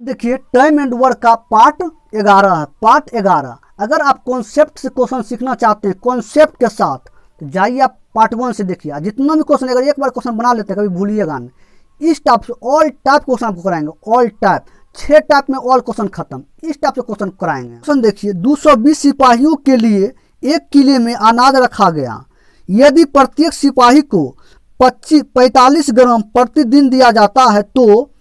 देखिए time and work का part 11 है। पार्ट 11 अगर आप कॉन्सेप्ट से क्वेश्चन सीखना चाहते हैं कॉन्सेप्ट के साथ तो जाइए आप पार्ट 1 से देखिए। जितना भी क्वेश्चन अगर एक बार क्वेश्चन बना लेते हैं कभी भूलिएगा नहीं। इस टाइप से ऑल टाइप क्वेश्चन आपको कराएंगे। ऑल टाइप 6 टाइप में ऑल क्वेश्चन खत्म। इस टाइप से क्वेश्चन कराएंगे। क्वेश्चन देखिए 220 सिपाहियों के लिए एक किले में अनाज रखा गया। यदि प्रत्येक सिपाही को 45 ग्राम प्रतिदिन दिया जाता है तो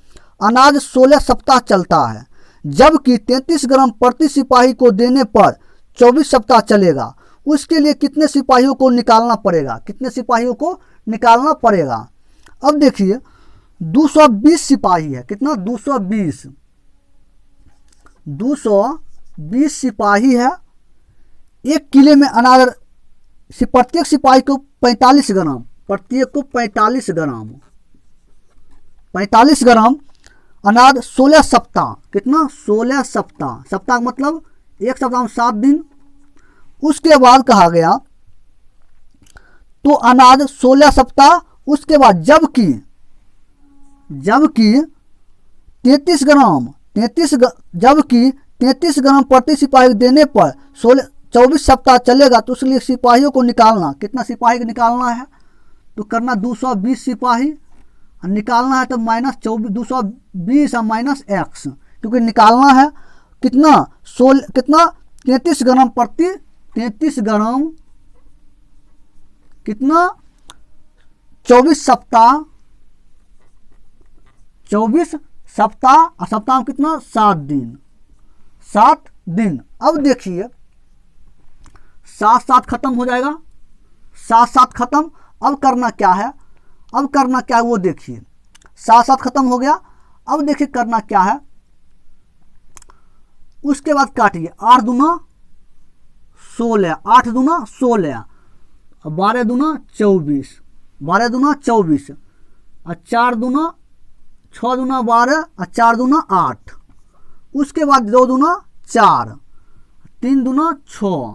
अनाज 16 सप्ताह चलता है, जबकि 33 ग्राम प्रति सिपाही को देने पर 24 सप्ताह चलेगा। उसके लिए कितने सिपाहियों को निकालना पड़ेगा? कितने सिपाहियों को निकालना पड़ेगा? अब देखिए 220 सिपाही है। कितना? 220 सिपाही है। एक किले में अनाज प्रत्येक सिपाही को 45 ग्राम, प्रत्येक को 45 ग्राम अनाज 16 सप्ताह। कितना? 16 सप्ताह। सप्ताह मतलब एक सप्ताह में 7 दिन। उसके बाद कहा गया तो अनाज 16 सप्ताह। उसके बाद जबकि 33 ग्राम जबकि 33 ग्राम प्रति सिपाही देने पर 24 सप्ताह चलेगा। तो उसके लिए सिपाहियों को निकालना, कितना सिपाही को निकालना है? तो करना 220 सिपाही निकालना है तो माइनस 220 और माइनस एक्स, क्योंकि निकालना है कितना 33 ग्राम प्रति 33 ग्राम कितना 24 सप्ताह। 24 सप्ताह और सप्ताह में कितना 7 दिन। 7 दिन। अब देखिए 7 खत्म हो जाएगा। 7 खत्म। अब करना क्या है? अब करना क्या है वो देखिए। 7 खत्म हो गया। अब देखिए करना क्या है। उसके बाद काटिए 8 दूना 16, 8 दूना 16, 12 दूना 24, 12 दूना 24 और 4 दूना 6 दूना 12 और 4 दूना 8। उसके बाद 2 दूना 4, 3 दूना 6।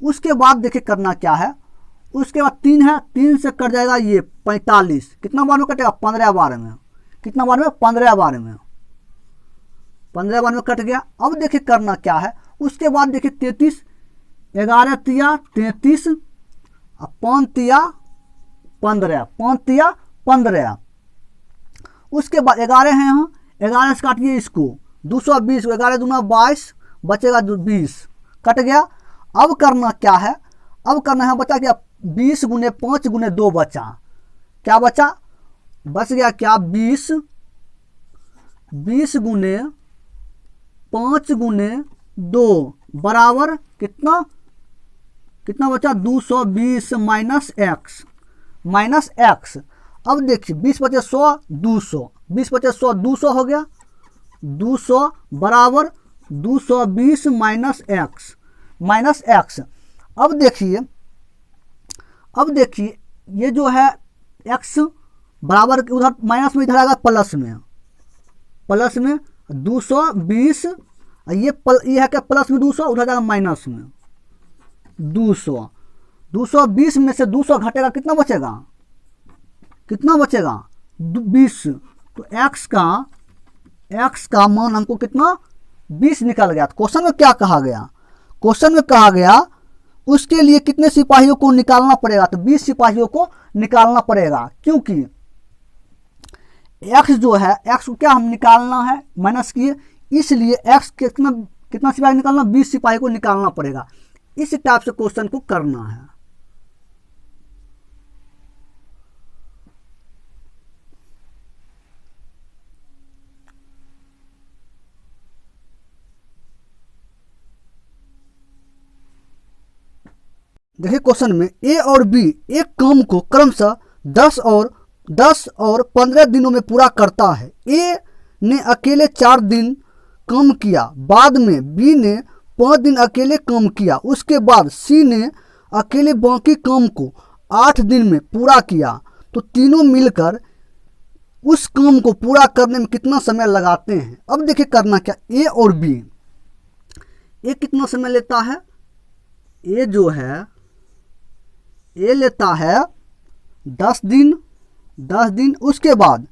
उसके बाद देखिए करना क्या है। उसके बाद 3 है, 3 से कट जाएगा ये 45। कितना बार में कटेगा? 15 बार में। कितना बार में? 15 बार में। 15 बार में कट गया। अब देखिए करना क्या है। उसके बाद देखिए 33, 11 तिया 33 और 5 तिया 15, 5 तिया 15। उसके बाद 11 है यहाँ, 11 से काटिए इसको 220, 11 दूना 22, बचेगा 20, कट गया। अब करना क्या है? अब करना है बचा क्या 20 गुने 5 गुने 2 बचा। क्या बचा? बच गया क्या 20 गुने 5 गुने 2 बराबर कितना बचा 220 माइनस एक्स। अब देखिए 20 बचे 100, 200, 20 बचे 100, 200 हो गया। 200 बराबर 220 माइनस एक्स। अब देखिए ये जो है x बराबर उधर माइनस में, इधर आएगा प्लस में 220। ये है क्या प्लस में 200, उधर जाएगा माइनस में 200। 220 में से 200 घटेगा, कितना बचेगा? 20। तो x का मान हमको कितना 20 निकल गया। क्वेश्चन में क्या कहा गया? क्वेश्चन में कहा गया उसके लिए कितने सिपाहियों को निकालना पड़ेगा? तो 20 सिपाहियों को निकालना पड़ेगा, क्योंकि x जो है x को क्या हम निकालना है माइनस किए, इसलिए x कितना सिपाही निकालना? 20 सिपाही को निकालना पड़ेगा। इस टाइप से क्वेश्चन को करना है। देखिए क्वेश्चन में ए और बी एक काम को क्रमशः 10 और 15 दिनों में पूरा करता है। ए ने अकेले 4 दिन काम किया, बाद में बी ने 5 दिन अकेले काम किया, उसके बाद सी ने अकेले बाकी काम को 8 दिन में पूरा किया। तो तीनों मिलकर उस काम को पूरा करने में कितना समय लगाते हैं? अब देखिए करना क्या, ए और बी। ए कितना समय लेता है? ए जो है ए लेता है 10 दिन। उसके बाद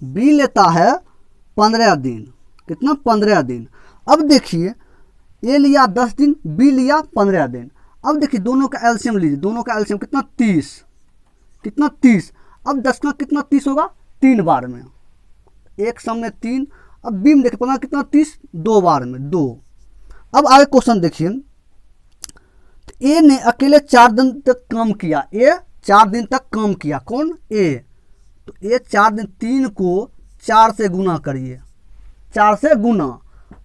बी लेता है 15 दिन। कितना? 15 दिन। अब देखिए ए लिया 10 दिन, बी लिया 15 दिन। अब देखिए दोनों का एलसीएम लीजिए, दोनों का एलसीएम कितना? 30। कितना? 30। अब 10 का कितना 30 होगा? 3 बार में, एक सम में 3। अब बी में देखिए 15 कितना? 30, 2 बार में 2। अब आगे क्वेश्चन देखिए, ए ने अकेले 4 दिन तक काम किया। ए 4 दिन तक काम किया। कौन? ए। तो ए 4 दिन, 3 को 4 से गुना करिए, 4 से गुना।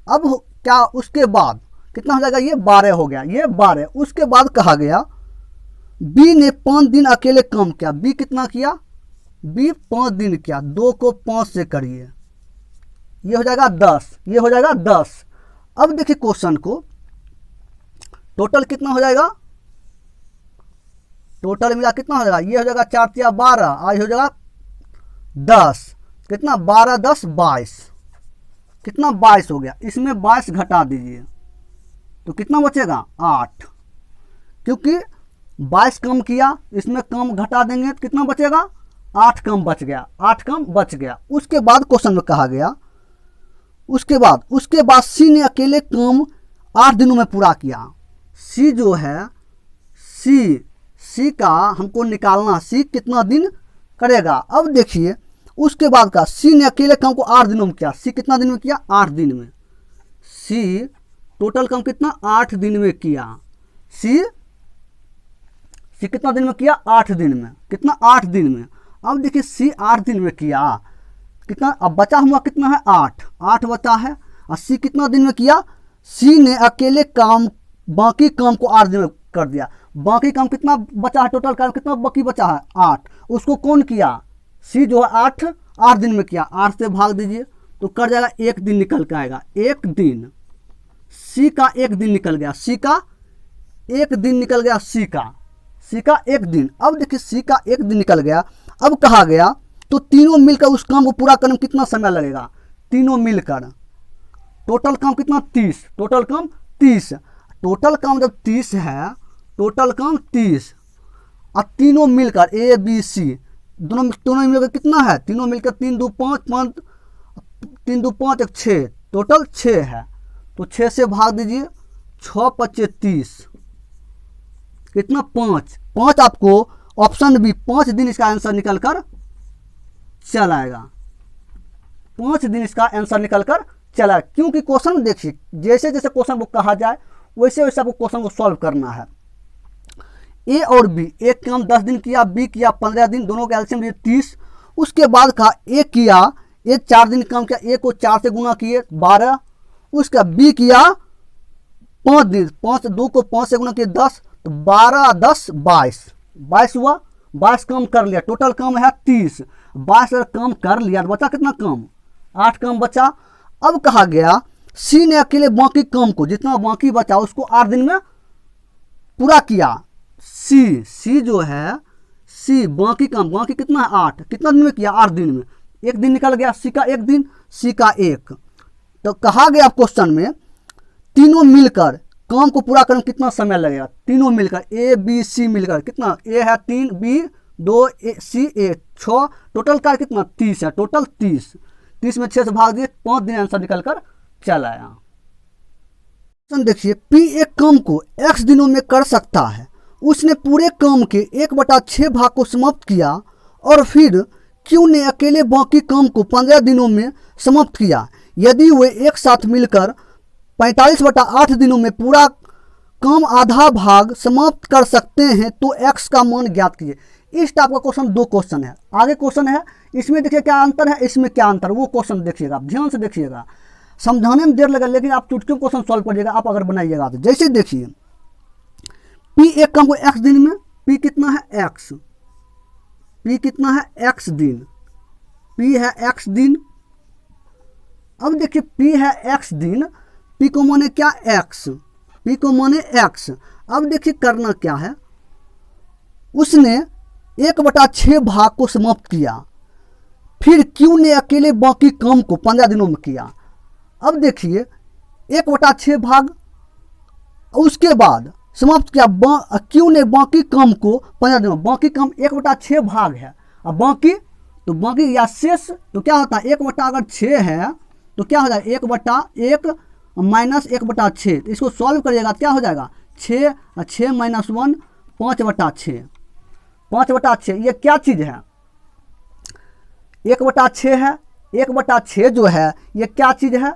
अब क्या उसके बाद कितना हो जाएगा? ये 12 हो गया, ये 12। उसके बाद कहा गया बी ने 5 दिन अकेले काम किया। बी कितना किया? बी 5 दिन किया। 2 को 5 से करिए, ये हो जाएगा 10, ये हो जाएगा 10। अब देखिए क्वेश्चन को, टोटल कितना हो जाएगा? टोटल मिला कितना हो जाएगा? ये हो जाएगा 4 या 12, आज हो जाएगा 10। कितना? 12 10 22। कितना? 22 हो गया। इसमें 22 घटा दीजिए तो कितना बचेगा? 8। क्योंकि 22 कम किया, इसमें कम घटा देंगे तो कितना बचेगा? 8 कम बच गया, 8 कम बच गया। उसके बाद क्वेश्चन में कहा गया, उसके बाद सी ने अकेले काम 8 दिनों में पूरा किया। सी जो है, सी का हमको निकालना, सी कितना दिन करेगा। अब देखिए उसके बाद का, सी ने अकेले काम को 8 दिनों में किया। सी कितना दिन में किया? 8 दिन में। सी टोटल काम कितना? 8 दिन में किया। सी कितना दिन में किया? 8 दिन में। कितना? 8 दिन में। अब देखिए सी 8 दिन में किया, कितना? अब बचा हुआ कितना है? 8 बचा है। और सी कितना दिन में किया? सी ने अकेले काम, बाकी काम को 8 दिन में कर दिया। बाकी काम कितना बचा है? टोटल काम कितना बाकी बचा है? 8। उसको कौन किया? सी जो है 8 दिन में किया। 8 से भाग दीजिए तो कर जाएगा, 1 दिन निकल के आएगा। 1 दिन। सी का 1 दिन निकल गया, सी का 1 दिन निकल गया, सी का 1 दिन। अब देखिए सी का 1 दिन निकल गया। अब कहा गया तो तीनों मिलकर उस काम को पूरा करने में कितना समय लगेगा? तीनों मिलकर टोटल काम कितना? 30। टोटल काम 30। टोटल काम जब 30 है, टोटल काम 30, और तीनों मिलकर ए बी सी दोनों मिलकर कितना है? तीनों मिलकर 3 2 5 5, 3 2 5 1 6, टोटल 6 है। तो 6 से भाग दीजिए, 6 5 30। कितना? 5 आपको ऑप्शन बी 5 दिन इसका आंसर निकल कर चल आएगा। 5 दिन इसका आंसर निकल कर चला। क्योंकि क्वेश्चन देखिए, जैसे जैसे क्वेश्चन को कहा जाए वैसे वैसे आपको क्वेश्चन को सॉल्व करना है। ए और बी, एक काम 10 दिन किया, बी किया 15 दिन, दोनों का एलसीएम लिए 30। उसके बाद कहा ए किया, ए 4 दिन काम किया, ए को 4 से गुना किए 12। उसका बी किया 5 दिन, 2 को 5 से गुना किए 10, तो 12 10 22 हुआ। 22 कम कर लिया, टोटल कम है 30। 22 कम कर लिया तो बचा कितना? कम 8 कम बचा। अब कहा गया सी ने अकेले बाकी काम को, जितना बाकी बचा उसको 8 दिन में पूरा किया। सी जो है, सी बाकी काम, बाकी कितना है? 8। कितना दिन में किया? 8 दिन में। 1 दिन निकल गया, सी का 1 दिन, सी का 1। तो कहा गया क्वेश्चन में तीनों मिलकर काम को पूरा करने में कितना समय लगेगा? तीनों मिलकर ए बी सी मिलकर कितना? ए है 3, बी 2, सी 1, 6, टोटल का कितना? 30 है। टोटल 30 में 6 से भाग दिए, 5 दिन आंसर निकल कर चल आया। देखिए पी एक काम को x दिनों में कर सकता है। उसने पूरे काम के 1/6 भाग को समाप्त किया और फिर क्यू ने अकेले बाकी काम को 15 दिनों में समाप्त किया। यदि वे एक साथ मिलकर 45/8 दिनों में पूरा काम आधा भाग समाप्त कर सकते हैं तो x का मान ज्ञात कीजिए। इस टाइप का क्वेश्चन 2 क्वेश्चन है। आगे क्वेश्चन है, इसमें देखिए क्या अंतर है, इसमें क्या अंतर, वो क्वेश्चन देखिएगा, ध्यान से देखिएगा। समझाने में देर लगा लेकिन आप चुटकियों क्वेश्चन सॉल्व करिएगा आप अगर बनाइएगा तो। जैसे देखिए पी एक काम को x दिन में, पी कितना है? x। पी कितना है? x दिन। पी है x दिन। अब देखिए पी है x दिन, पी को माने क्या? x। पी को माने x। अब देखिए करना क्या है, उसने 1/6 भाग को समाप्त किया, फिर क्यू ने अकेले बाकी काम को 15 दिनों में किया। अब देखिए 1/6 भाग, उसके बाद समाप्त किया, क्यू ने बाकी काम को 15 दिनों, बाकी काम 1/6 भाग है और बाकी तो बाकी या शेष तो क्या होता है 1 बटा अगर 6 है तो क्या हो जाएगा 1/1 माइनस 1/6। तो इसको सॉल्व करिएगा क्या हो जाएगा 6 6 माइनस 1 5/6 5/6। ये क्या चीज़ है 1/6 है 1/6 जो है ये क्या चीज़ है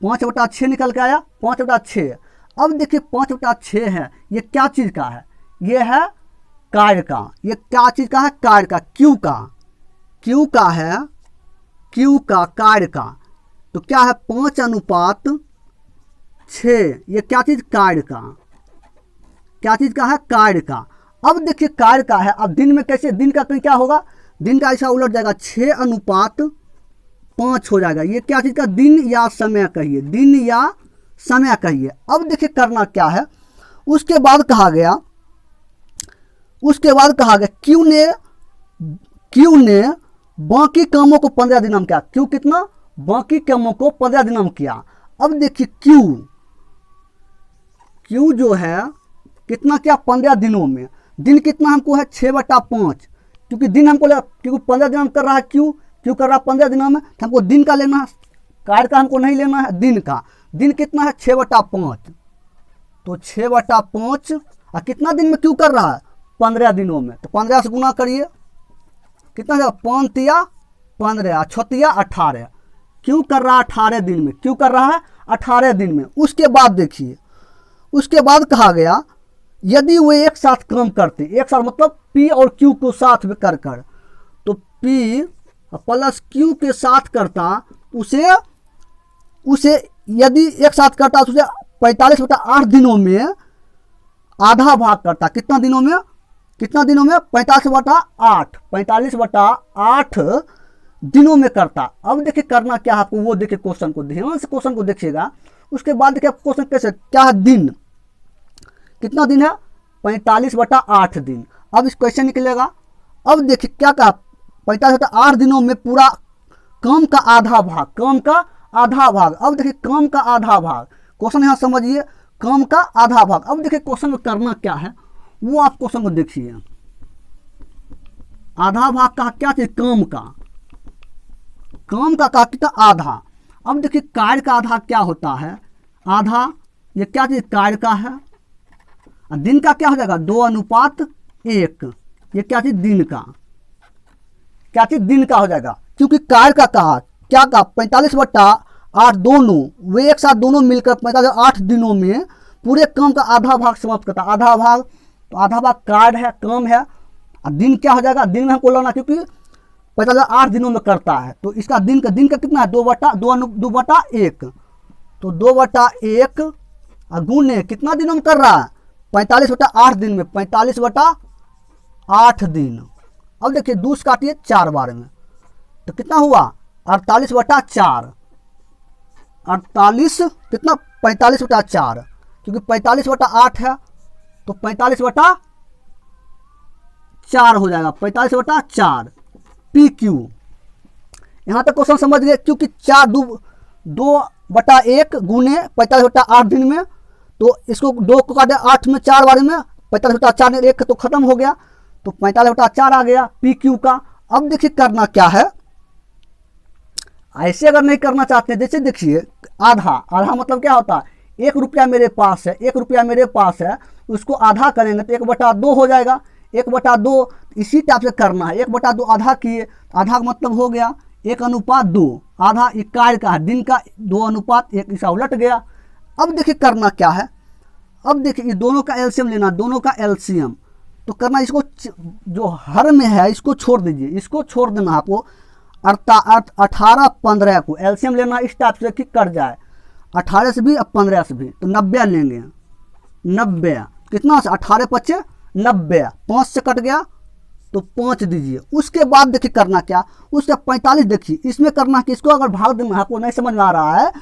5/6 निकल के आया 5/6। अब देखिए 5/6 है ये क्या चीज़ का है ये है कार्य का। ये क्या चीज़ का है कार्य का क्यू का है क्यू का कार्य का। तो क्या है 5/6 ये क्या चीज़ कार्य का क्या चीज़ का है कार्य का। अब देखिए कार्य का है अब दिन में कैसे दिन का कहीं क्या होगा दिन का ऐसा उलट जाएगा 6/5 हो जाएगा। ये क्या चीज़ का दिन या समय कहिए दिन या समय कहिए। अब देखिए करना क्या है उसके बाद कहा गया क्यू ने बाकी कामों को 15 दिनों में किया। क्यू कितना बाकी कामों को 15 दिनों में किया। अब देखिए क्यू जो है कितना क्या 15 दिनों में। दिन कितना हमको है 6/5 क्योंकि दिन हमको क्योंकि 15 दिनों में कर रहा है क्यू कर रहा है 15 दिनों में तो हमको दिन का लेना है कार्य का हमको नहीं लेना है दिन का। दिन कितना है 6/5 तो 6/5 और कितना दिन में क्यू कर रहा है 15 दिनों में। तो 15 से गुना करिए कितना जाएगा 5 या 15 6 या 18 क्यों कर रहा है 18 दिन में क्यों कर रहा है 18 दिन में। उसके बाद देखिए उसके बाद कहा गया यदि वे एक साथ काम करते एक साथ मतलब P और Q को साथ में कर तो P प्लस Q के साथ करता उसे यदि एक साथ करता तो उसे 45/8 दिनों में आधा भाग करता। कितना दिनों में 45/8 दिनों में करता। अब देखिए करना क्या है आपको वो देखिए क्वेश्चन को ध्यान से क्वेश्चन को देखिएगा। उसके बाद देखिए क्वेश्चन कैसे क्या है दिन कितना दिन है 45/8 दिन। अब इस क्वेश्चन निकलेगा। अब देखिए क्या कहा 45/8 दिनों में पूरा काम का आधा भाग अब देखिए काम का आधा भाग क्वेश्चन यहाँ समझिए काम का आधा भाग। अब देखिए क्वेश्चन में करना क्या है वो आप क्वेश्चन को देखिए। आधा भाग का क्या चीज काम का कहा कितना आधा। अब देखिए कार्य का आधा क्या होता है आधा ये क्या चीज कार्य का है। दिन का क्या हो जाएगा 2:1 ये क्या चीज दिन का हो जाएगा क्योंकि कार्य का कहा क्या कहा 45/8 दोनों वे एक साथ दोनों मिलकर 45/8 दिनों में पूरे काम का आधा भाग समाप्त करता। आधा भाग तो आधा भाग कार्य है काम है और दिन क्या हो जाएगा दिन में हमको लाना क्योंकि 45/8 दिनों में करता है तो इसका दिन का कितना है 2/1 तो 2/1 गुने कितना दिनों में कर रहा है 45/8 दिन में 45/8 दिन। अब देखिए 2 से काटिए 4 बार में तो कितना हुआ 48/4 कितना 45/4 क्योंकि 45/8 है तो 45/4 हो जाएगा 45/4 PQ। यहाँ तक क्वेश्चन समझ गए क्योंकि 2/1 गुने 45/8 दिन में तो इसको 2 को काटे 8 में 4 बार में 45/4 ने 1 तो खत्म हो गया तो 45/4 आ गया PQ का। अब देखिए करना क्या है ऐसे अगर नहीं करना चाहते जैसे देखिए आधा मतलब क्या होता है 1 रुपया मेरे पास है उसको आधा करेंगे तो 1/2 हो जाएगा 1/2 इसी टाइप से करना है 1/2 आधा किए आधा का मतलब हो गया 1:2 आधा कार्य का दिन का 2:1 इसका उलट गया। अब देखिए करना क्या है अब देखिए ये दोनों का एलसीएम लेना दोनों का एलसीएम तो करना इसको जो हर में है इसको छोड़ दीजिए इसको छोड़ देना आपको 18/15 को एलसीएम लेना इस टाइप से कि कर जाए 18 से भी अब 15 से भी तो 90 लेंगे 90 कितना से 18×5 90 5 से कट गया तो 5 दीजिए। उसके बाद देखिए करना क्या उससे 45 देखिए इसमें करना कि इसको अगर भाग देना आपको नहीं समझ में आ रहा है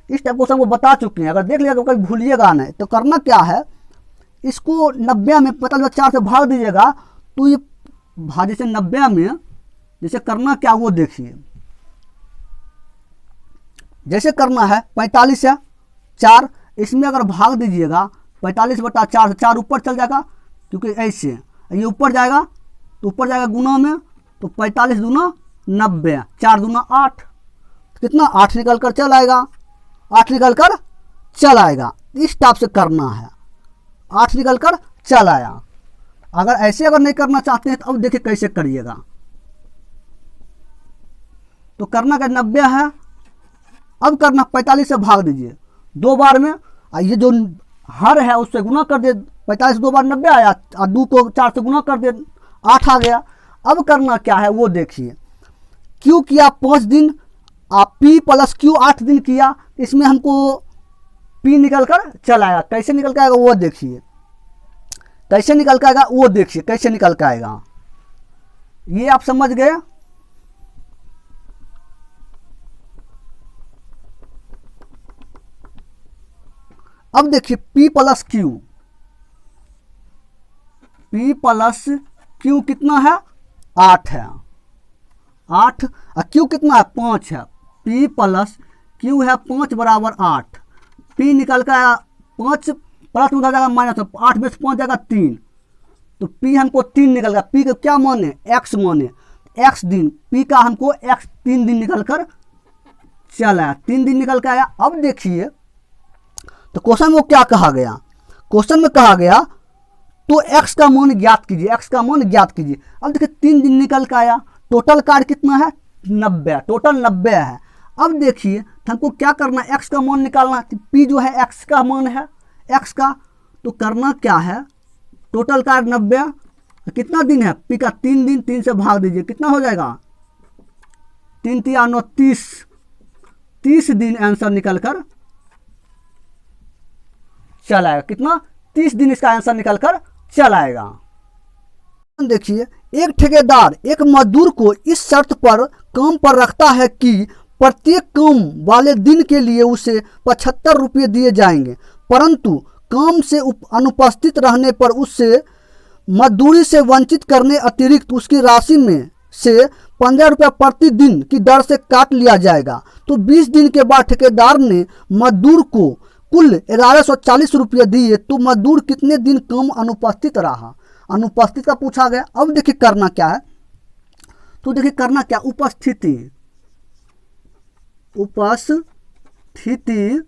इस टाइप को बता चुके हैं अगर देख लिया तो कभी भूलिएगा नहीं। तो करना क्या है इसको 90 में 45/4 से भाग दीजिएगा तो ये जैसे 90 में जैसे करना क्या वो देखिए जैसे करना है 45 से 4 इसमें अगर भाग दीजिएगा 45/4 से 4 ऊपर चल जाएगा क्योंकि ऐसे ये ऊपर जाएगा तो ऊपर जाएगा गुना में तो 45 दूना 90, 4 दूना 8, कितना 8 निकल कर चल आएगा, 8 निकल कर चल आएगा। इस टाइप से करना है, 8 निकल कर चल आया। अगर ऐसे अगर नहीं करना चाहते हैं तो अब देखिए कैसे करिएगा। तो करना क्या 90 है, अब करना 45 से भाग दीजिए 2 बार में, ये जो हर है उससे गुना कर दे, 45 2 बार 90 आया, और 2 को 4 से गुना कर दे 8 आ गया। अब करना क्या है वो देखिए, क्यू किया 5 दिन, आप पी प्लस क्यू 8 दिन किया, इसमें हमको पी निकल कर चल आएगा। कैसे निकल के आएगा वो देखिए, कैसे निकल के आएगा वो देखिए, कैसे निकल के आएगा, ये आप समझ गए। अब देखिए P plus Q, P plus Q कितना है 8 है, 8 और क्यू कितना है 5 है, P प्लस क्यू है 5 बराबर 8, P निकल कर आया 5 प्लस उधर जाएगा माइनस, 8 में से 5 जाएगा 3, तो P हमको 3 निकल गया। P का क्या मान है, x मान है, x दिन, P का हमको x 3 दिन निकल कर चल आया, 3 दिन निकल कर आया। अब देखिए तो क्वेश्चन में क्या कहा गया, क्वेश्चन में कहा गया तो x का मान ज्ञात कीजिए, x का मान ज्ञात कीजिए। अब देखिए 3 दिन निकल के आया, टोटल कार्ड कितना है 90, टोटल 90 है। अब देखिए हमको क्या करना है, x का मान निकालना है, p जो है x का मान है, x का, तो करना क्या है, टोटल कार्ड 90, कितना दिन है p का 3 दिन, 3 से भाग दीजिए, कितना हो जाएगा 3 3 9 30, 30 दिन आंसर निकल कर चल आएगा। कितना 30 दिन इसका आंसर निकल कर चल आएगा। देखिए एक ठेकेदार एक मजदूर को इस शर्त पर काम पर रखता है कि प्रत्येक काम वाले दिन के लिए उसे 75 रुपये दिए जाएंगे, परंतु काम से अनुपस्थित रहने पर उससे मजदूरी से वंचित करने अतिरिक्त उसकी राशि में से 15 रुपये प्रति दिन की दर से काट लिया जाएगा। तो 20 दिन के बाद ठेकेदार ने मजदूर को कुल 1140 रुपये दिए, तो मजदूर कितने दिन कम अनुपस्थित रहा, अनुपस्थित का पूछा गया। अब देखिए करना क्या है, तो देखिए करना क्या, उपस्थिति, उपस्थिति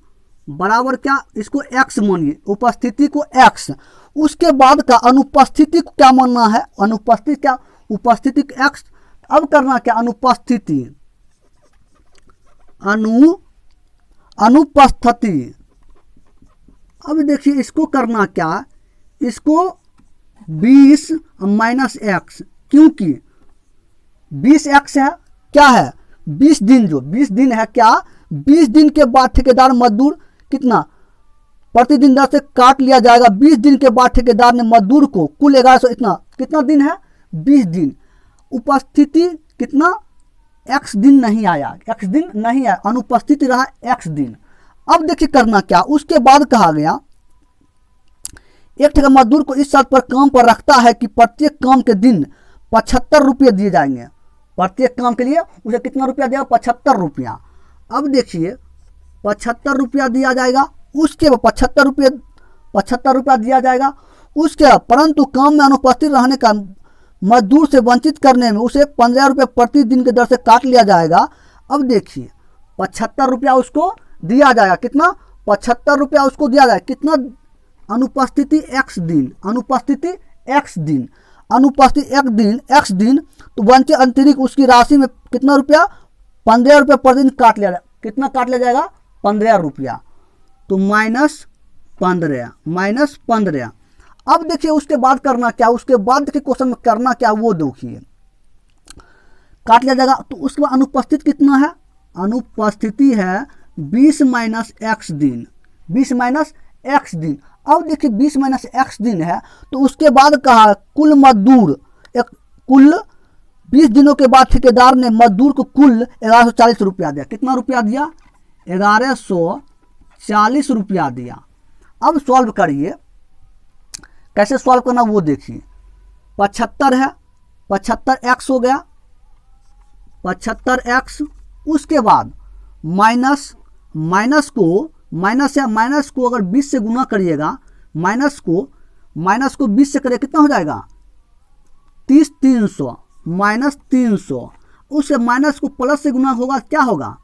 बराबर क्या, इसको x मानिए, उपस्थिति को x, उसके बाद का अनुपस्थिति को क्या मानना है, अनुपस्थिति क्या, उपस्थिति x। अब करना क्या, अनुपस्थिति, अनुपस्थिति। अब देखिए इसको करना क्या, इसको 20 माइनस x, क्योंकि 20x है, क्या है 20 दिन, जो 20 दिन है क्या, 20 दिन के बाद ठेकेदार मजदूर कितना प्रतिदिन दर से काट लिया जाएगा। 20 दिन के बाद ठेकेदार ने मजदूर को कुल 1100, इतना कितना दिन है 20 दिन, उपस्थिति कितना x दिन नहीं आया, x दिन नहीं आया, अनुपस्थिति रहा x दिन। अब देखिए करना क्या, उसके बाद कहा गया एक ठेकेदार मजदूर को इस शर्त पर काम पर रखता है कि प्रत्येक काम के दिन 75 रुपये दिए जाएंगे, प्रत्येक काम के लिए उसे कितना रुपया दिया, 75 रुपया। अब देखिए 75 रुपया दिया जाएगा, उसके बाद 75 रुपया दिया जाएगा, उसके बाद परंतु काम में अनुपस्थित रहने का मजदूर से वंचित करने में उसे 15 रुपये प्रति दिन के दर से काट लिया जाएगा। अब देखिए 75 रुपया उसको दिया जाएगा, कितना 75 रुपया उसको दिया जाएगा, कितना अनुपस्थिति x दिन, अनुपस्थिति x दिन, अनुपस्थिति x दिन, तो वंचित अतिरिक्त उसकी राशि में कितना रुपया 15 रुपये प्रति दिन काट लिया जाएगा, कितना काट लिया जाएगा 15 रुपया, तो -15। अब देखिए उसके बाद करना क्या, उसके बाद देखिए क्वेश्चन में करना क्या वो देखिए, काट लिया जाएगा, तो उसके बाद अनुपस्थित कितना है, अनुपस्थिति है 20 माइनस x दिन, 20 माइनस x दिन। अब देखिए 20 माइनस x दिन है, तो उसके बाद कहा कुल मजदूर, कुल 20 दिनों के बाद ठेकेदार ने मजदूर को कुल 1140 रुपया दिया, कितना रुपया दिया 1140 रुपया दिया। अब सॉल्व करिए, कैसे सॉल्व करना वो देखिए, 75 है, 75x हो गया, 75x, उसके बाद माइनस को अगर 20 से गुना करिएगा, माइनस को 20 से करिए कितना हो जाएगा 30 300, -300, उस माइनस को प्लस से गुना होगा, क्या होगा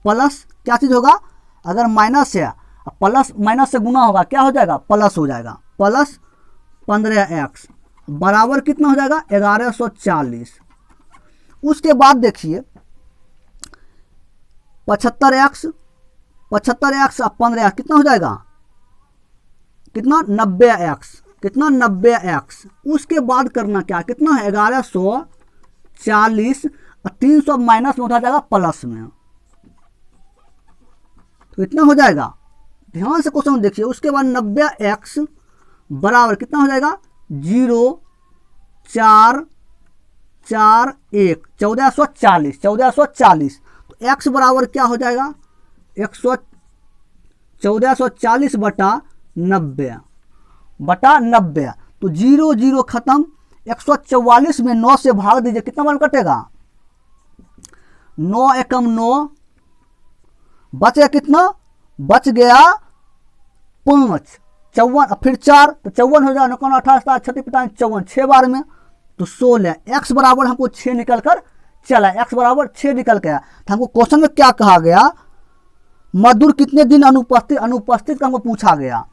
प्लस, क्या चीज़ होगा, अगर माइनस है प्लस माइनस से गुना होगा क्या हो जाएगा, प्लस हो जाएगा, प्लस 15x बराबर कितना हो जाएगा 1140। उसके बाद देखिए 75x और 15x कितना हो जाएगा, कितना 90x, कितना 90x। उसके बाद करना क्या, कितना है 1140 और 300 माइनस में उठा जाएगा प्लस में, तो इतना हो जाएगा। ध्यान से क्वेश्चन देखिए। उसके बाद 90x बराबर कितना हो जाएगा 0,441 1440। तो x बराबर क्या हो जाएगा 1440 बटा 90 तो 0 0 खत्म। 144 में 9 से भाग दीजिए, कितना मान कटेगा 9 एकम 9, बच गया कितना, बच गया 5, 54 फिर 4 तो 54 हो जाएगा, 9 18 36 55 54 6 बार में तो 16। x बराबर हमको 6 निकल कर चला, x बराबर 6 निकल गया। तो हमको क्वेश्चन में क्या कहा गया, मजदूर कितने दिन अनुपस्थित, अनुपस्थित का हमको पूछा गया,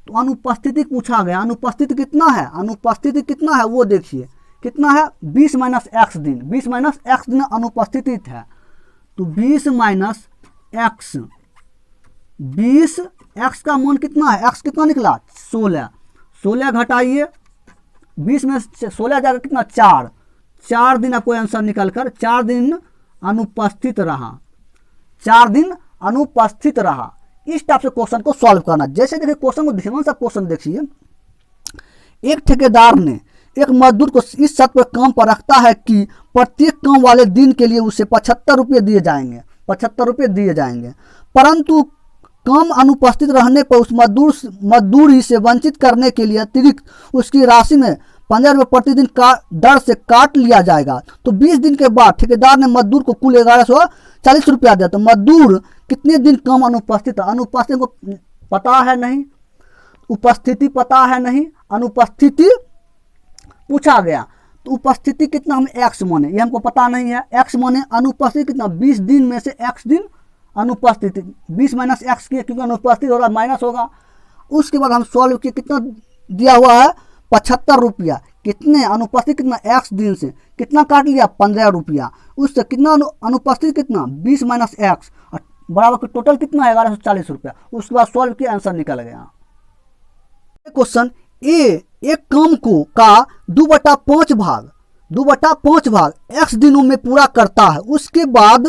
तो अनुपस्थिति पूछा गया। अनुपस्थिति कितना है, अनुपस्थिति कितना है वो देखिए, कितना है 20 माइनस एक्स दिन, 20 माइनस एक्स दिन अनुपस्थिति है। तो 20 माइनस एक्स, 20 एक्स का मान कितना है, एक्स कितना निकला 16, 16 घटाइए 20 में 16 जाएगा कितना 4, 4 दिन आपको आंसर निकल कर 4 दिन अनुपस्थित रहा, 4 दिन अनुपस्थित रहा। इस टाइप से क्वेश्चन को सॉल्व करना। जैसे देखिए क्वेश्चन को ध्यान से क्वेश्चन देखिए, एक ठेकेदार ने एक मजदूर को इस शर्त पर काम पर रखता है कि प्रत्येक काम वाले दिन के लिए उसे 75 रुपये दिए जाएंगे, 75 रुपये दिए जाएंगे, परंतु काम अनुपस्थित रहने पर उस मजदूरी से वंचित करने के लिए अतिरिक्त उसकी राशि में 15 रुपये प्रतिदिन का दर से काट लिया जाएगा। तो 20 दिन के बाद ठेकेदार ने मजदूर को कुल 1140 रुपया दिया, तो मजदूर कितने दिन कम अनुपस्थित है, अनुपस्थित को पता है नहीं, उपस्थिति पता है नहीं, अनुपस्थिति पूछा गया। तो उपस्थिति कितना हम x माने, ये हमको पता नहीं है, x माने अनुपस्थित कितना 20 दिन में से x दिन अनुपस्थिति, 20 माइनस एक्स किए क्योंकि अनुपस्थित होगा माइनस होगा। उसके बाद हम सॉल्व किए, कितना दिया हुआ है 75 रुपया, कितने अनुपस्थित कितना x दिन से कितना काट लिया 15 रुपया, उससे कितना अनुपस्थित कितना 20 माइनस एक्स बराबर टोटल कितना है 1140 रुपया। उसके बाद सॉल्व किया आंसर निकल गया। क्वेश्चन ए, एक काम को का 2/5 भाग x दिनों में पूरा करता है, उसके बाद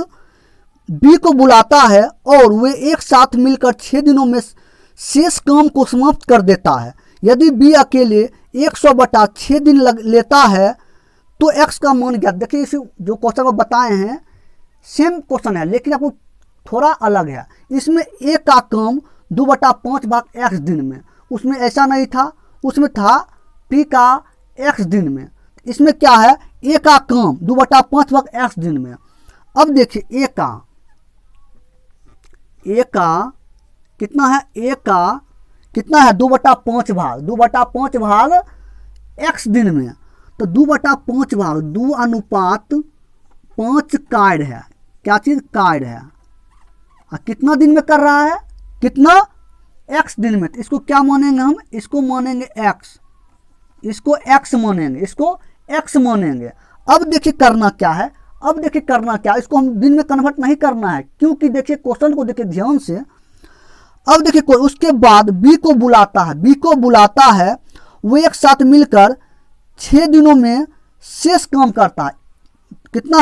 बी को बुलाता है और वे एक साथ मिलकर 6 दिनों में शेष काम को समाप्त कर देता है। यदि बी अकेले 100/6 दिन लेता है तो x का मान ज्ञात। देखिए इस जो क्वेश्चन को बताए हैं सेम क्वेश्चन है, लेकिन आपको थोड़ा अलग है। इसमें ए का काम 2/5 भाग x दिन में, उसमें ऐसा नहीं था, उसमें था p का x दिन में। इसमें क्या है, ए का काम 2/5 भाग x दिन में। अब देखिए ए का कितना है, ए का कितना है 2/5 भाग x दिन में। तो 2/5 भाग 2 अनुपात 5 कार्ड है, क्या चीज कार्ड है, और कितना दिन में कर रहा है, कितना x दिन में। तो इसको क्या मानेंगे हम, इसको मानेंगे x, इसको x मानेंगे, इसको x मानेंगे। अब देखिए करना क्या है, अब देखिए करना क्या, इसको हम दिन में कन्वर्ट नहीं करना है, क्योंकि देखिए क्वेश्चन को देखिए ध्यान से। अब देखिए उसके बाद बी को बुलाता है, वो एक साथ मिलकर 6 दिनों में शेष काम करता है। कितना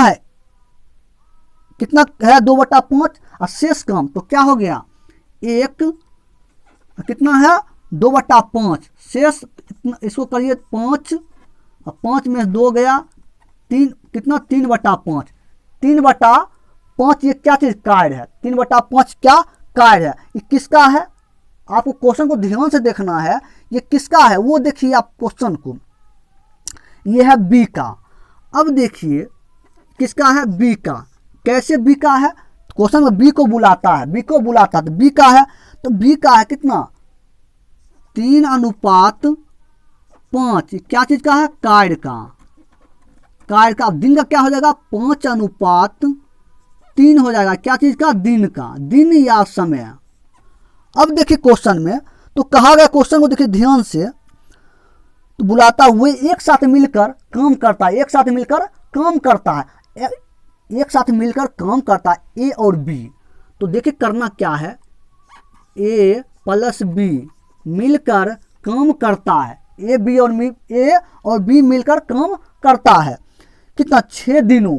है 2/5 और शेष काम, तो क्या हो गया एक, कितना है 2/5 शेष, इसको करिए 5 और 5 में 2 गया 3, कितना 3/5, 3/5 ये क्या चीज कार्ड है, 3/5 क्या कार्ड है, ये किसका है, आपको क्वेश्चन को ध्यान से देखना है, ये किसका है वो देखिए आप क्वेश्चन को, ये है बी का। अब देखिए किसका है, बी का। कैसे बी का है, क्वेश्चन में बी को बुलाता है, तो बी का है, तो बी का है कितना 3/5, क्या चीज का है, कार्ड का। कार्य का, दिन का क्या हो जाएगा 5:3 हो जाएगा। क्या चीज का, दिन का, दिन या समय। अब देखिए क्वेश्चन में तो कहा गया, क्वेश्चन को देखिए ध्यान से, तो बुलाता हुए एक साथ मिलकर काम करता है, एक साथ मिलकर काम करता है, एक साथ मिलकर काम करता है ए और बी। तो देखिए करना क्या है, ए प्लस बी मिलकर काम करता है, ए और बी मिलकर काम करता है कितना, 6 दिनों।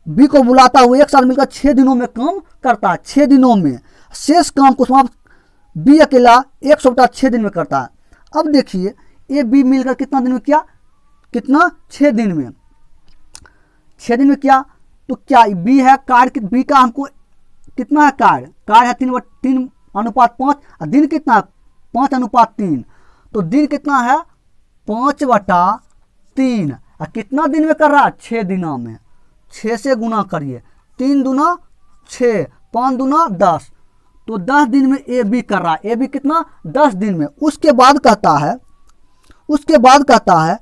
बी को बुलाता हुआ एक साथ मिलकर 6 दिनों में काम करता है, 6 दिनों में। शेष काम को समाप्त बी अकेला 100/6 दिन में करता है। अब देखिए ए बी मिलकर कितना दिन में किया, कितना 6 दिन में, 6 दिन में किया। तो क्या बी है कार्य, बी का हमको कितना है कार्य है 3:5 और दिन कितना 5:3। तो दिन कितना है 5/3 और कितना दिन में कर रहा है 6 दिनों में। 6 से गुना करिए, 3 दूना 6, 5 दूना 10, तो 10 दिन में ए बी कर रहा है। ए बी कितना 10 दिन में। उसके बाद कहता है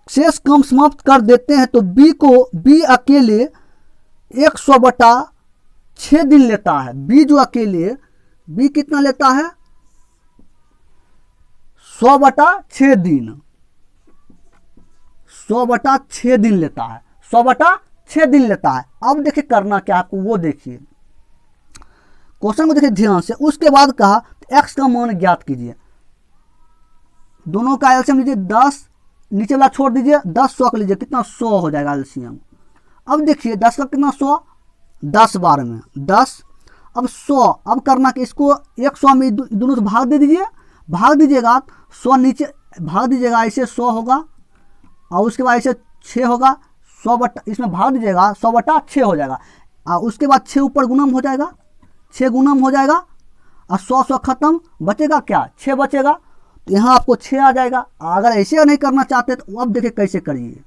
शेष काम समाप्त कर देते हैं। तो बी अकेले 100/6 दिन लेता है। बी कितना लेता है 100/6 दिन, 100/6 दिन लेता है, 100/6 दिन लेता है। अब देखिए करना क्या आपको वो देखिए, क्वेश्चन को देखिए ध्यान से। उसके बाद कहा एक्स का मान ज्ञात कीजिए। दोनों का एलसीएम लीजिए, 10 नीचे वाला छोड़ दीजिए, 10 100 का लीजिए, कितना 100 हो जाएगा एलसीएम। अब देखिए 10 का कितना 100, 10 बार में 10। अब 100, अब करना कि इसको 100 में दोनों से भाग दे दीजिए, भाग दीजिएगा 100 नीचे भाग दीजिएगा, ऐसे 100 होगा और उसके बाद ऐसे 6 होगा, 100 इसमें भाग दीजिएगा 100/6 हो जाएगा। और उसके बाद 6 ऊपर गुणम हो जाएगा, 6 गुणम हो जाएगा और 100 खत्म, बचेगा क्या 6 बचेगा। तो यहाँ आपको 6 आ जाएगा। अगर ऐसे नहीं करना चाहते तो अब देखिए कैसे करिए।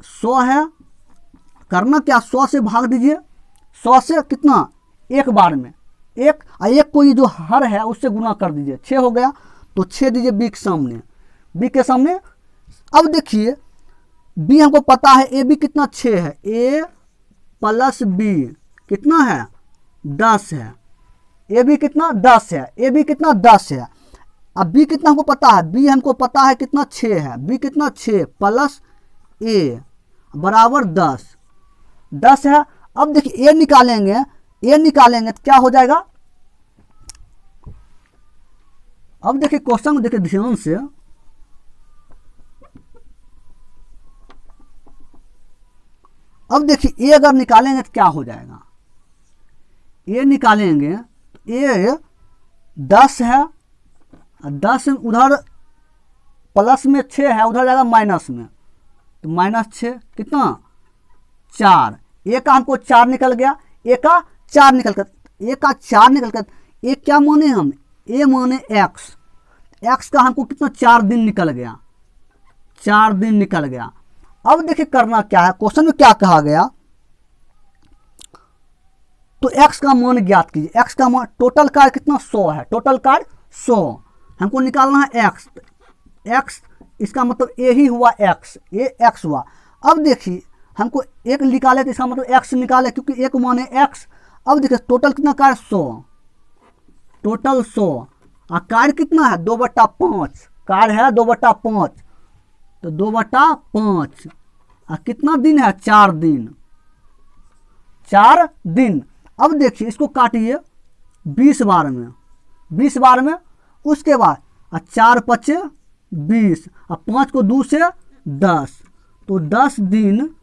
100 है, करना क्या 100 से भाग दीजिए, 100 से कितना एक बार में एक, और एक को ये जो हर है उससे गुना कर दीजिए, 6 हो गया। तो 6 दीजिए बी के सामने, अब देखिए बी हमको पता है ए बी कितना 6 है, ए प्लस बी कितना है 10 है, ए बी कितना 10 है, अब बी कितना हमको पता है, बी हमको पता है कितना 6 है, बी कितना 6 प्लस ए बराबर 10 है। अब देखिए ए निकालेंगे तो क्या हो जाएगा। अब देखिए क्वेश्चन को देखिए ध्यान से, अब देखिए ए अगर निकालेंगे तो क्या हो जाएगा, ए निकालेंगे तो ए 10 है, 10 उधर प्लस में 6 है, उधर जाएगा माइनस में, तो -6 कितना 4। ए का हमको 4 निकल गया, ए का 4 निकल कर, ए क्या माने हम, ए माने एक्स का हमको कितना 4 दिन निकल गया, 4 दिन निकल गया। अब देखिए करना क्या है, क्वेश्चन में क्या कहा गया, तो एक्स का मान ज्ञात कीजिए। एक्स का मान, टोटल कार्य कितना 100 है, टोटल कार्य 100 हमको निकालना है। एक्स इसका मतलब ए ही हुआ, एक्स हुआ। अब देखिए हमको एक निकाले तो इसका मतलब एक्स निकाले, क्योंकि एक माने एक्स। अब देखिए टोटल कितना कार्य 100, टोटल 100 और कार्य कितना है 2/5, कार्य है 2/5, तो 2/5 और कितना दिन है 4 दिन। अब देखिए इसको काटिए 20 बार में, उसके बाद 4 × 5 = 20 और 5 को 2 से 10, तो 10 दिन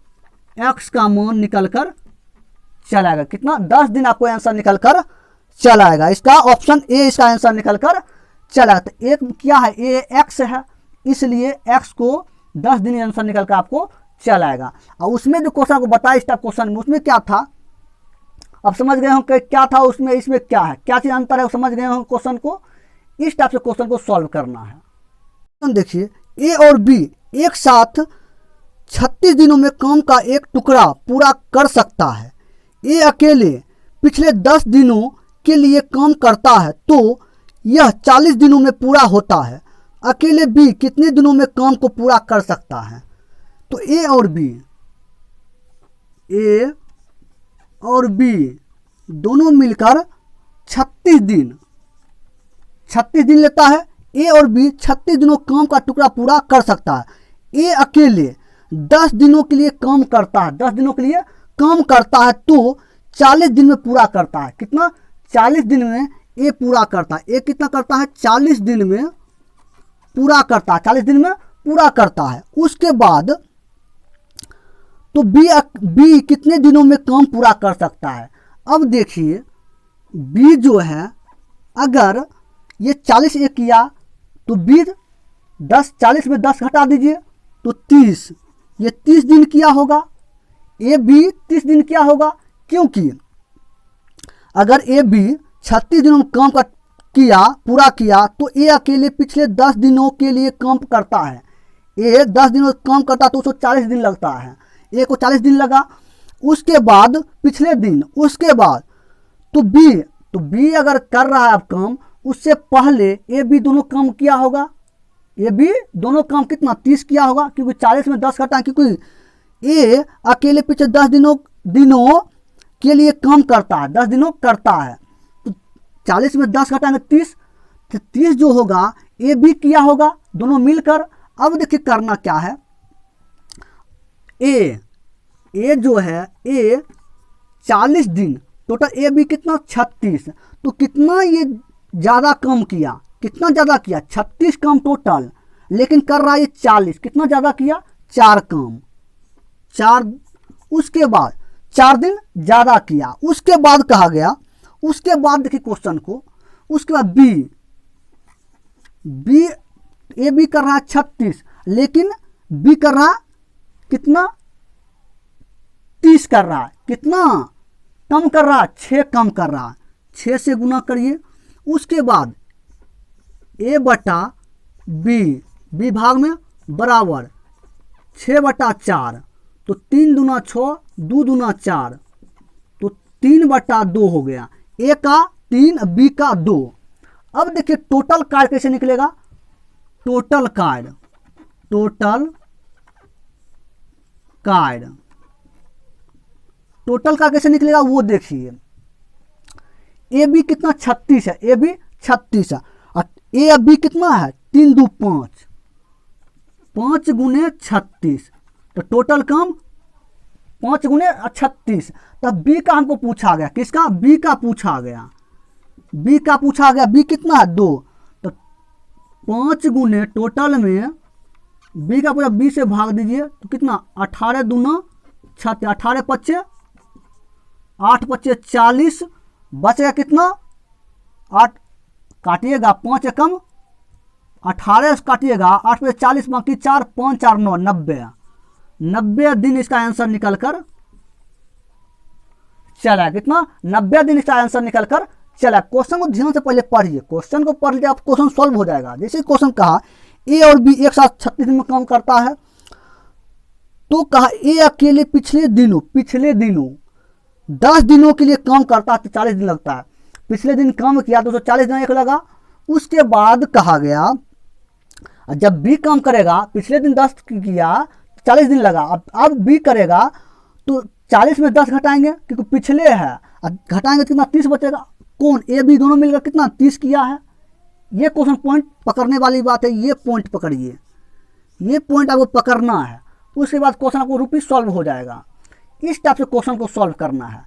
एक्स का मान निकल कर चला आएगा। कितना 10 दिन आपको आंसर निकल कर चला आएगा। इसका ऑप्शन ए इसका आंसर निकल कर चला। तो एक क्या है, ए एक्स है, इसलिए एक्स को 10 दिन आंसर निकल कर आपको चला आएगा। और उसमें जो क्वेश्चन को बताया इस टाइप क्वेश्चन में, उसमें क्या था, अब समझ गए हो कि क्या था उसमें, इसमें क्या है, क्या चीज अंतर है, समझ गए हो क्वेश्चन को। इस टाइप से क्वेश्चन को सॉल्व करना है। देखिए ए और बी एक साथ 36 दिनों में काम का एक टुकड़ा पूरा कर सकता है। ए अकेले पिछले 10 दिनों के लिए काम करता है, तो यह 40 दिनों में पूरा होता है। अकेले बी कितने दिनों में काम को पूरा कर सकता है? तो ए और बी दोनों मिलकर 36 दिन लेता है। ए और बी 36 दिनों काम का टुकड़ा पूरा कर सकता है। ए अकेले 10 दिनों के लिए काम करता है, 10 दिनों के लिए काम करता है, तो 40 दिन में पूरा करता है। कितना? 40 दिन में ए पूरा करता है। ए कितना करता है? 40 दिन में पूरा करता है, 40 दिन में पूरा करता है। उसके बाद तो बी कितने दिनों में काम पूरा कर सकता है? अब देखिए बी जो है, अगर ये 40 ए किया तो बी 10, 40 में 10 घटा दीजिए तो 30, ये 30 दिन किया होगा। ए बी 30 दिन किया होगा, क्योंकि अगर ए बी 36 दिनों में काम पूरा किया तो ए अकेले पिछले 10 दिनों के लिए काम करता है। ए 10 दिनों काम करता तो उसको 40 दिन लगता है, ए को 40 दिन लगा। उसके बाद पिछले दिन, उसके बाद तो बी अगर कर रहा है अब काम, उससे पहले ए बी दोनों काम किया होगा। ए बी दोनों काम कितना? 30 किया होगा, क्योंकि 40 में 10 घटा, क्योंकि ए अकेले पिछले 10 दिनों के लिए काम करता है, 10 दिनों करता है, तो 40 में 10 घटाएंगे 30, तो 30 जो होगा ए बी किया होगा दोनों मिलकर। अब देखिए करना क्या है, ए जो है ए 40 दिन, टोटल ए बी कितना? 36, तो कितना ये ज़्यादा काम किया? कितना ज़्यादा किया? 36 काम टोटल, लेकिन कर रहा है ये 40, कितना ज़्यादा किया? 4 काम, 4। उसके बाद 4 दिन ज़्यादा किया। उसके बाद कहा गया, उसके बाद देखिए क्वेश्चन को, उसके बाद ए बी कर रहा है 36, लेकिन बी कर रहा कितना? 30 कर रहा है। कितना कम कर रहा है? 6 कम कर रहा है, 6 से गुना करिए। उसके बाद ए बटा बी भाग में बराबर 6/4, तो 3 दूना 6, 2 दूना 4, तो 3/2 हो गया। ए का 3, बी का 2। अब देखिए टोटल कार्ड कैसे निकलेगा? टोटल कार्ड कैसे निकलेगा वो देखिए। ए बी कितना? 36 है, ए बी 36 है, और ए अब बी कितना है? 3 2 5, 5 गुने 36, तो टोटल काम 5 गुने 36। तब बी का हमको पूछा गया, किसका? बी का पूछा गया। बी कितना है? 2, तो 5 गुने टोटल में बी का पूरा बी से भाग दीजिए तो कितना? 18 दूना 36, 18 पच्चे 8 पच्चे 40, बचेगा कितना? 8 काटिएगा, 5 एकम 18 से काटिएगा, 8 पे 40 बाकी 4, 5 4 9, 90 दिन इसका आंसर निकल कर चला। कितना? 90 दिन इसका आंसर निकल कर चला। क्वेश्चन को ध्यान से पहले पढ़िए, क्वेश्चन को पढ़ लीजिए, आप क्वेश्चन सॉल्व हो जाएगा। जैसे क्वेश्चन कहा ए और बी एक साथ 36 दिन में काम करता है, तो कहा ए अकेले पिछले दिनों 10 दिनों के लिए काम करता है तो 40 दिन लगता है। पिछले दिन काम किया तो 40 दिन एक लगा। उसके बाद कहा गया जब बी काम करेगा, पिछले दिन 10 किया 40 दिन लगा, अब बी करेगा तो 40 में 10 घटाएंगे क्योंकि पिछले है, घटाएंगे कितना? 30 बचेगा। कौन? ए बी दोनों मिलकर कितना? 30 किया है। ये क्वेश्चन पॉइंट पकड़ने वाली बात है, ये पॉइंट पकड़िए, ये पॉइंट आपको पकड़ना है। उसके बाद क्वेश्चन आपको रूपी सॉल्व हो जाएगा। इस टाइप से क्वेश्चन को सॉल्व करना है।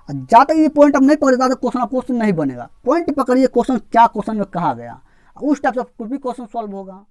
जब तक ये पॉइंट आप नहीं पकड़े तब तक क्वेश्चन नहीं बनेगा। पॉइंट पकड़िए, क्वेश्चन क्या क्वेश्चन में कहा गया, उस टाइप से कोई भी क्वेश्चन सॉल्व होगा।